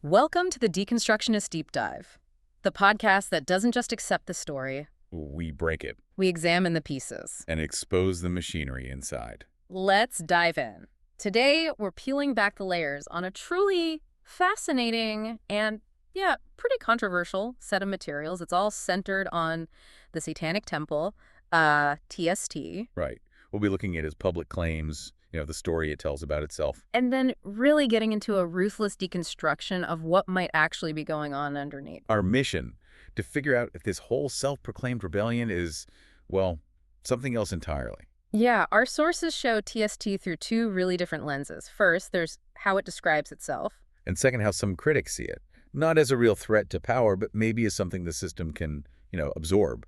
Welcome to the Deconstructionist Deep Dive, the podcast that doesn't just accept the story. We break it We examine the pieces. and expose the machinery inside. Let's dive in. Today, we're peeling back the layers on a truly fascinating and, pretty controversial set of materials. It's all centered on the Satanic Temple, TST. Right. We'll be looking at his public claims, the story it tells about itself. And then really getting into a ruthless deconstruction of what might actually be going on underneath. Our mission, to figure out if this whole self-proclaimed rebellion is, well, something else entirely. Yeah, our sources show TST through two really different lenses. First, there's how it describes itself. And second, how some critics see it. Not as a real threat to power, but maybe as something the system can, absorb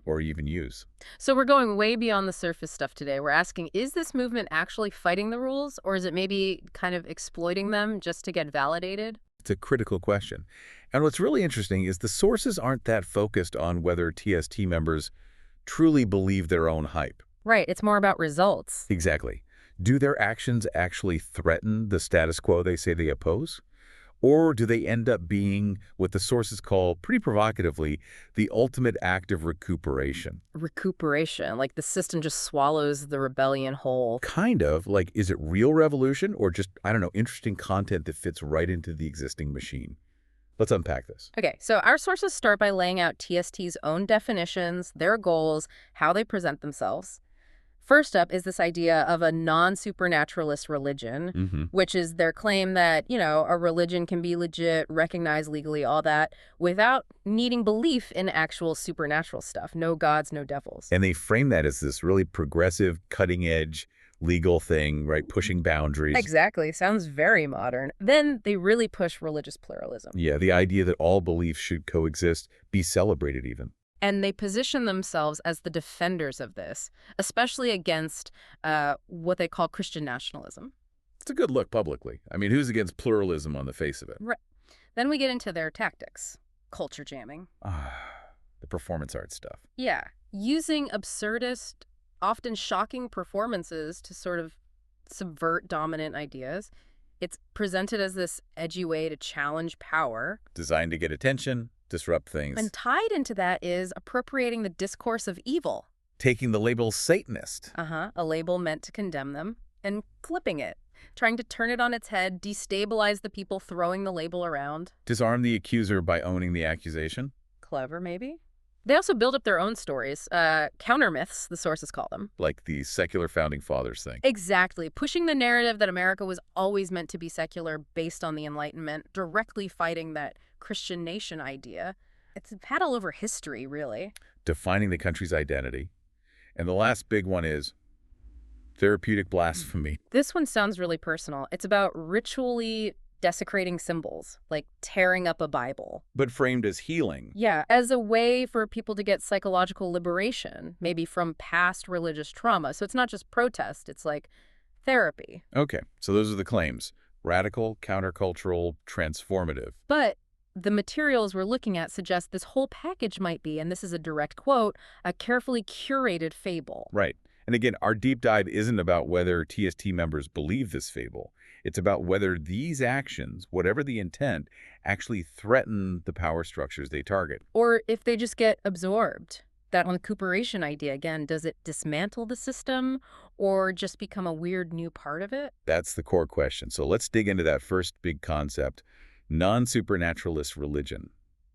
or even use. So we're going way beyond the surface stuff today. We're asking, is this movement actually fighting the rules, or is it maybe kind of exploiting them just to get validated? It's a critical question. And what's really interesting is the sources aren't that focused on whether TST members truly believe their own hype. Right, it's more about results. Exactly. Do their actions actually threaten the status quo they say they oppose? Or do they end up being what the sources call, pretty provocatively, the ultimate act of recuperation? Recuperation, like the system just swallows the rebellion whole. Kind of. Like, is it real revolution or just, interesting content that fits right into the existing machine? Let's unpack this. Okay, so our sources start by laying out TST's own definitions, their goals, how they present themselves. First up is this idea of a non-supernaturalist religion, which is their claim that, a religion can be legit, recognized legally, all that, without needing belief in actual supernatural stuff. No gods, no devils. And they frame that as this really progressive, cutting-edge legal thing, right? Pushing boundaries. Exactly. Sounds very modern. Then they really push religious pluralism. Yeah, the idea that all beliefs should coexist, be celebrated even. And they position themselves as the defenders of this, especially against what they call Christian nationalism. It's a good look publicly. Who's against pluralism on the face of it? Right. Then we get into their tactics. Culture jamming. The performance art stuff. Yeah. Using absurdist, often shocking performances to sort of subvert dominant ideas. It's presented as this edgy way to challenge power. Designed to get attention, disrupt things. And tied into that is appropriating the discourse of evil. Taking the label Satanist. A label meant to condemn them, and flipping it. Trying to turn it on its head, destabilize the people throwing the label around. Disarm the accuser by owning the accusation. Clever, maybe? They also build up their own stories, counter-myths, the sources call them. Like the secular founding fathers thing. Exactly. Pushing the narrative that America was always meant to be secular based on the Enlightenment, directly fighting that Christian nation idea. It's a battle over history, really. Defining the country's identity. And the last big one is Therapeutic Blasphemy. This one sounds really personal. It's about ritually desecrating symbols, like tearing up a Bible. But framed as healing. Yeah, as a way for people to get psychological liberation, maybe from past religious trauma. So it's not just protest, it's like therapy. Okay, so those are the claims. Radical, countercultural, transformative. But the materials we're looking at suggest this whole package might be, and this is a direct quote, a carefully curated fable. Right. And again, our deep dive isn't about whether TST members believe this fable. It's about whether these actions, whatever the intent, actually threaten the power structures they target. Or if they just get absorbed. That recuperation idea, again, does it dismantle the system or just become a weird new part of it? That's the core question. So let's dig into that first big concept, non-supernaturalist religion.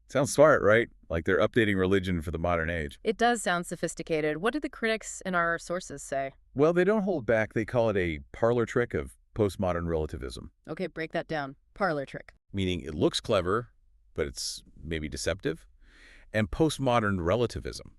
Sounds smart, right? Like they're updating religion for the modern age. It does sound sophisticated. What do the critics in our sources say? Well, they don't hold back. They call it a parlor trick of postmodern relativism. Okay, break that down. Parlor trick. Meaning it looks clever, but it's maybe deceptive. And postmodern relativism.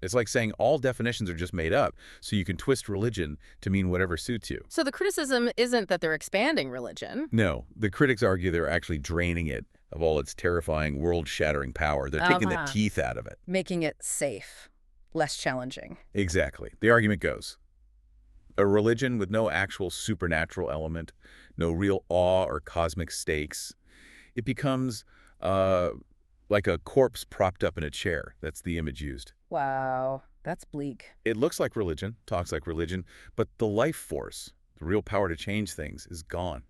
It's like saying all definitions are just made up, so you can twist religion to mean whatever suits you. So the criticism isn't that they're expanding religion. No, the critics argue they're actually draining it of all its terrifying, world-shattering power. They're taking the teeth out of it. Making it safe, less challenging. Exactly. The argument goes, a religion with no actual supernatural element, no real awe or cosmic stakes, it becomes like a corpse propped up in a chair. That's the image used. Wow, that's bleak. It looks like religion, talks like religion, but the life force, the real power to change things, is gone.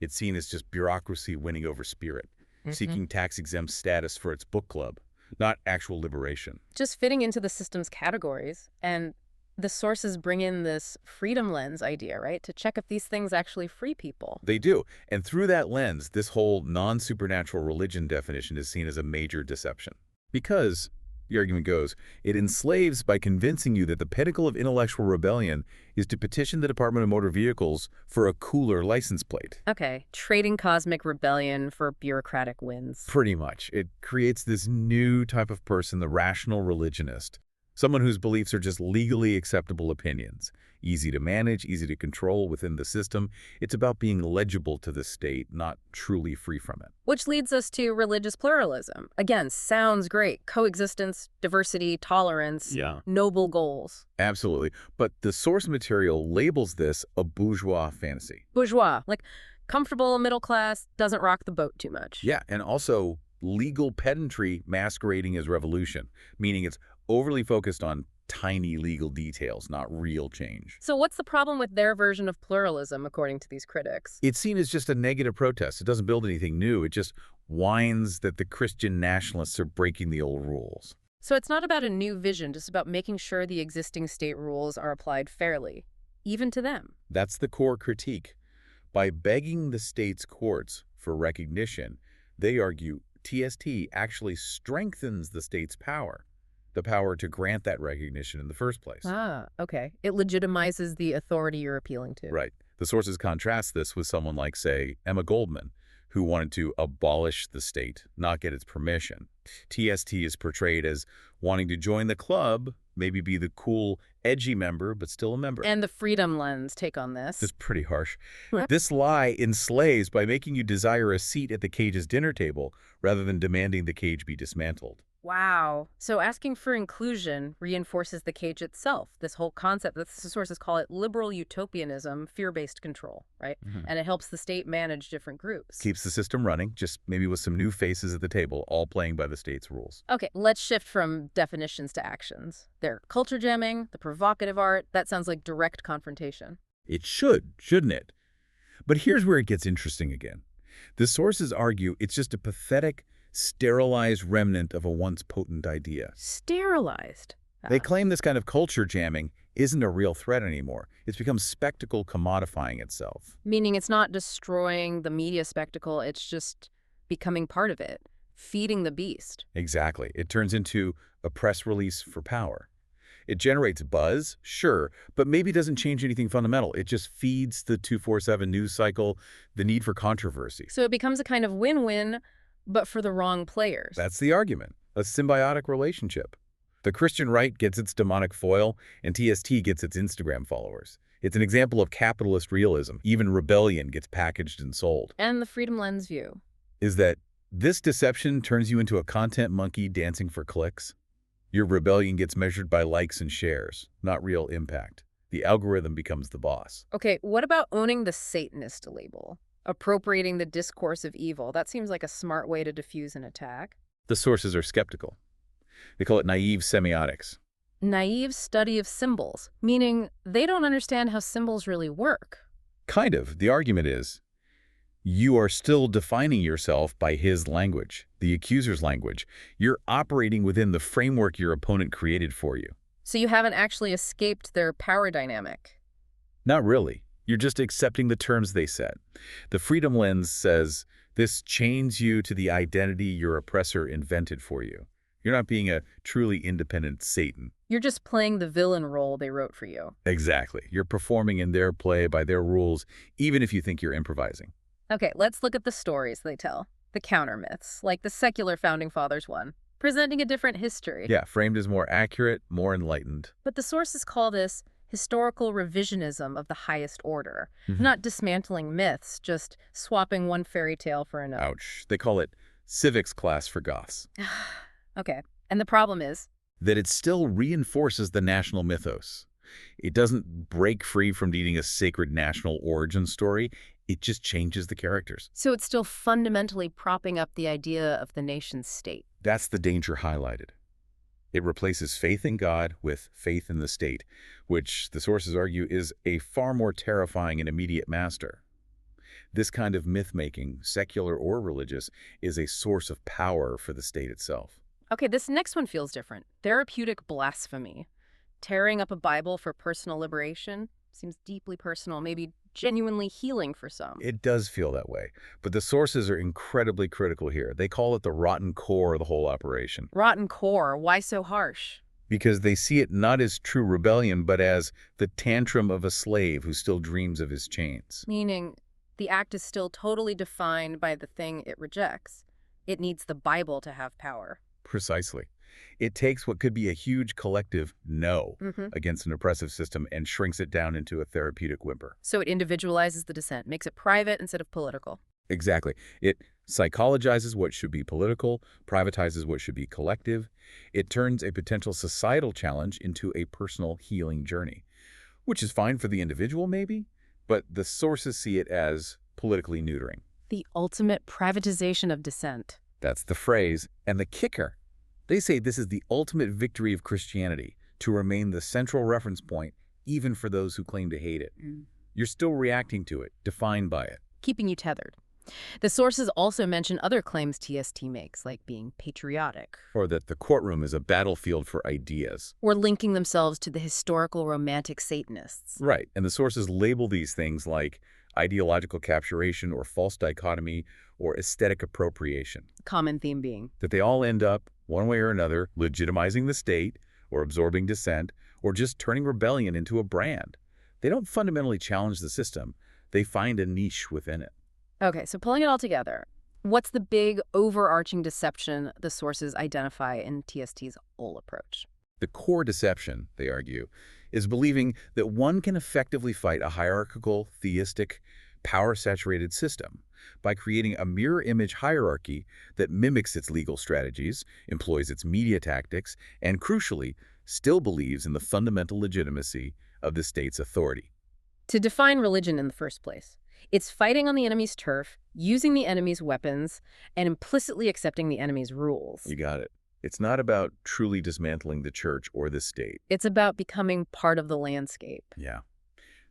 It's seen as just bureaucracy winning over spirit, seeking tax-exempt status for its book club, not actual liberation. Just fitting into the system's categories. And the sources bring in this freedom lens idea, right? To check if these things actually free people. They do. And through that lens, this whole non-supernatural religion definition is seen as a major deception. Because, the argument goes, it enslaves by convincing you that the pinnacle of intellectual rebellion is to petition the Department of Motor Vehicles for a cooler license plate. Okay, trading cosmic rebellion for bureaucratic wins. Pretty much. It creates this new type of person, the rational religionist. Someone whose beliefs are just legally acceptable opinions. Easy to manage, easy to control within the system. It's about being legible to the state, not truly free from it. Which leads us to religious pluralism. Again, sounds great. Coexistence, diversity, tolerance, noble goals. Absolutely. But the source material labels this a bourgeois fantasy. Bourgeois, like comfortable, middle class, doesn't rock the boat too much. Yeah, and also legal pedantry masquerading as revolution, meaning it's overly focused on tiny legal details, not real change. So what's the problem with their version of pluralism, according to these critics? It's seen as just a negative protest. It doesn't build anything new. It just whines that the Christian nationalists are breaking the old rules. So it's not about a new vision, just about making sure the existing state rules are applied fairly, even to them. That's the core critique. By begging the state's courts for recognition, they argue TST actually strengthens the state's power. The power to grant that recognition in the first place. Ah, okay. It legitimizes the authority you're appealing to. Right. The sources contrast this with someone like, say, Emma Goldman, who wanted to abolish the state, not get its permission. TST is portrayed as wanting to join the club, maybe be the cool, edgy member, but still a member. And the freedom lens take on this. It's pretty harsh. This lie enslaves by making you desire a seat at the cage's dinner table rather than demanding the cage be dismantled. Wow. So asking for inclusion reinforces the cage itself, this whole concept that the sources call it liberal utopianism, fear-based control, right? And it helps the state manage different groups. Keeps the system running, just maybe with some new faces at the table, all playing by the state's rules. Okay, let's shift from definitions to actions. They're culture jamming, the provocative art. That sounds like direct confrontation. It should, shouldn't it? But here's where it gets interesting again. The sources argue it's just a pathetic, sterilized remnant of a once potent idea. Sterilized? They claim this kind of culture jamming isn't a real threat anymore. It's become spectacle commodifying itself. Meaning it's not destroying the media spectacle, it's just becoming part of it, feeding the beast. Exactly. It turns into a press release for power. It generates buzz, sure, but maybe doesn't change anything fundamental. It just feeds the 24/7 news cycle, the need for controversy. So it becomes a kind of win-win, but for the wrong players. That's the argument, a symbiotic relationship. The Christian right gets its demonic foil, and TST gets its Instagram followers. It's an example of capitalist realism. Even rebellion gets packaged and sold. And the freedom lens view is that this deception turns you into a content monkey dancing for clicks. Your rebellion gets measured by likes and shares, not real impact. The algorithm becomes the boss. Okay, what about owning the Satanist label? Appropriating the discourse of evil. That seems like a smart way to diffuse an attack. The sources are skeptical. They call it naive semiotics. Naive study of symbols, meaning they don't understand how symbols really work. Kind of. The argument is, you are still defining yourself by his language, the accuser's language. You're operating within the framework your opponent created for you. So you haven't actually escaped their power dynamic. Not really. You're just accepting the terms they set. The freedom lens says this chains you to the identity your oppressor invented for you. You're not being a truly independent Satan. You're just playing the villain role they wrote for you. Exactly. You're performing in their play by their rules, even if you think you're improvising. Okay, let's look at the stories they tell. The counter myths, like the secular founding fathers one, presenting a different history. Yeah, framed as more accurate, more enlightened. But the sources call this historical revisionism of the highest order. Not dismantling myths, just swapping one fairy tale for another. Ouch. They call it civics class for goths. Okay, and the problem is? That it still reinforces the national mythos. It doesn't break free from needing a sacred national origin story. It just changes the characters. So it's still fundamentally propping up the idea of the nation state. That's the danger highlighted. It replaces faith in God with faith in the state, which the sources argue is a far more terrifying and immediate master. This kind of myth-making, secular or religious, is a source of power for the state itself. Okay, this next one feels different. Therapeutic blasphemy. Tearing up a Bible for personal liberation seems deeply personal, maybe genuinely healing for some. It does feel that way, but the sources are incredibly critical here. They call it the rotten core of the whole operation. Rotten core, why so harsh? Because they see it not as true rebellion, but as the tantrum of a slave who still dreams of his chains. Meaning, the act is still totally defined by the thing it rejects. It needs the Bible to have power. Precisely. It takes what could be a huge collective no against an oppressive system and shrinks it down into a therapeutic whimper. So it individualizes the dissent, makes it private instead of political. Exactly. It psychologizes what should be political, privatizes what should be collective. It turns a potential societal challenge into a personal healing journey, which is fine for the individual maybe, but the sources see it as politically neutering. The ultimate privatization of dissent. That's the phrase. And the kicker, they say this is the ultimate victory of Christianity, to remain the central reference point even for those who claim to hate it. You're still reacting to it, defined by it. Keeping you tethered. The sources also mention other claims TST makes, like being patriotic. Or that the courtroom is a battlefield for ideas. Or linking themselves to the historical romantic Satanists. Right, and the sources label these things like ideological capturation or false dichotomy or aesthetic appropriation. Common theme being that they all end up, one way or another, legitimizing the state or absorbing dissent or just turning rebellion into a brand. They don't fundamentally challenge the system. They find a niche within it. Okay, so pulling it all together, what's the big overarching deception the sources identify in TST's whole approach? The core deception, they argue, is believing that one can effectively fight a hierarchical, theistic, power-saturated system by creating a mirror image hierarchy that mimics its legal strategies, employs its media tactics, and crucially, still believes in the fundamental legitimacy of the state's authority. To define religion in the first place, it's fighting on the enemy's turf, using the enemy's weapons, and implicitly accepting the enemy's rules. You got it. It's not about truly dismantling the church or the state. It's about becoming part of the landscape. Yeah.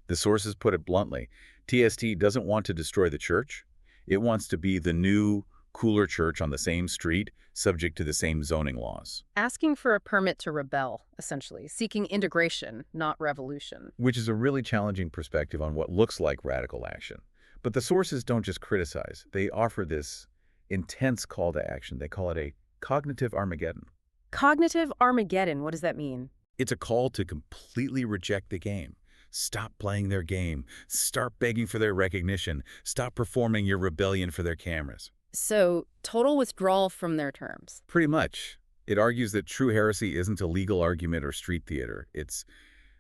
The sources put it bluntly. TST doesn't want to destroy the church. It wants to be the new, cooler church on the same street, subject to the same zoning laws. Asking for a permit to rebel, essentially. Seeking integration, not revolution. Which is a really challenging perspective on what looks like radical action. But the sources don't just criticize. They offer this intense call to action. They call it a cognitive Armageddon. Cognitive Armageddon, what does that mean? It's a call to completely reject the game. Stop playing their game. Start begging for their recognition. Stop performing your rebellion for their cameras. So, total withdrawal from their terms. Pretty much. It argues that true heresy isn't a legal argument or street theater. It's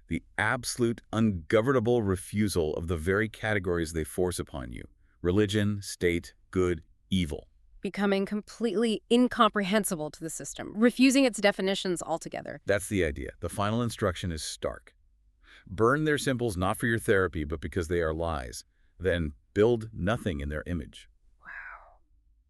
the absolute, ungovernable refusal of the very categories they force upon you. Religion, state, good, evil. Becoming completely incomprehensible to the system, refusing its definitions altogether. That's the idea. The final instruction is stark. Burn their symbols not for your therapy, but because they are lies. Then build nothing in their image. Wow.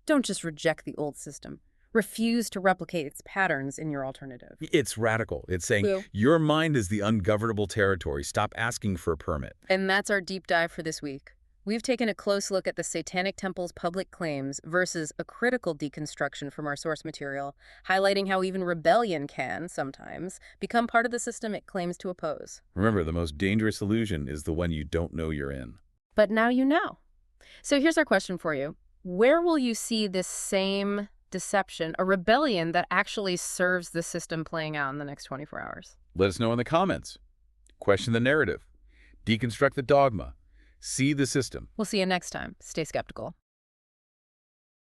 Don't just reject the old system. Refuse to replicate its patterns in your alternative. It's radical. It's saying, your mind is the ungovernable territory. Stop asking for a permit. And that's our deep dive for this week. We've taken a close look at the Satanic Temple's public claims versus a critical deconstruction from our source material, highlighting how even rebellion can, sometimes, become part of the system it claims to oppose. Remember, the most dangerous illusion is the one you don't know you're in. But now you know. So here's our question for you. Where will you see this same deception, a rebellion that actually serves the system playing out in the next 24 hours? Let us know in the comments. Question the narrative. Deconstruct the dogma. See the system. We'll see you next time. Stay skeptical.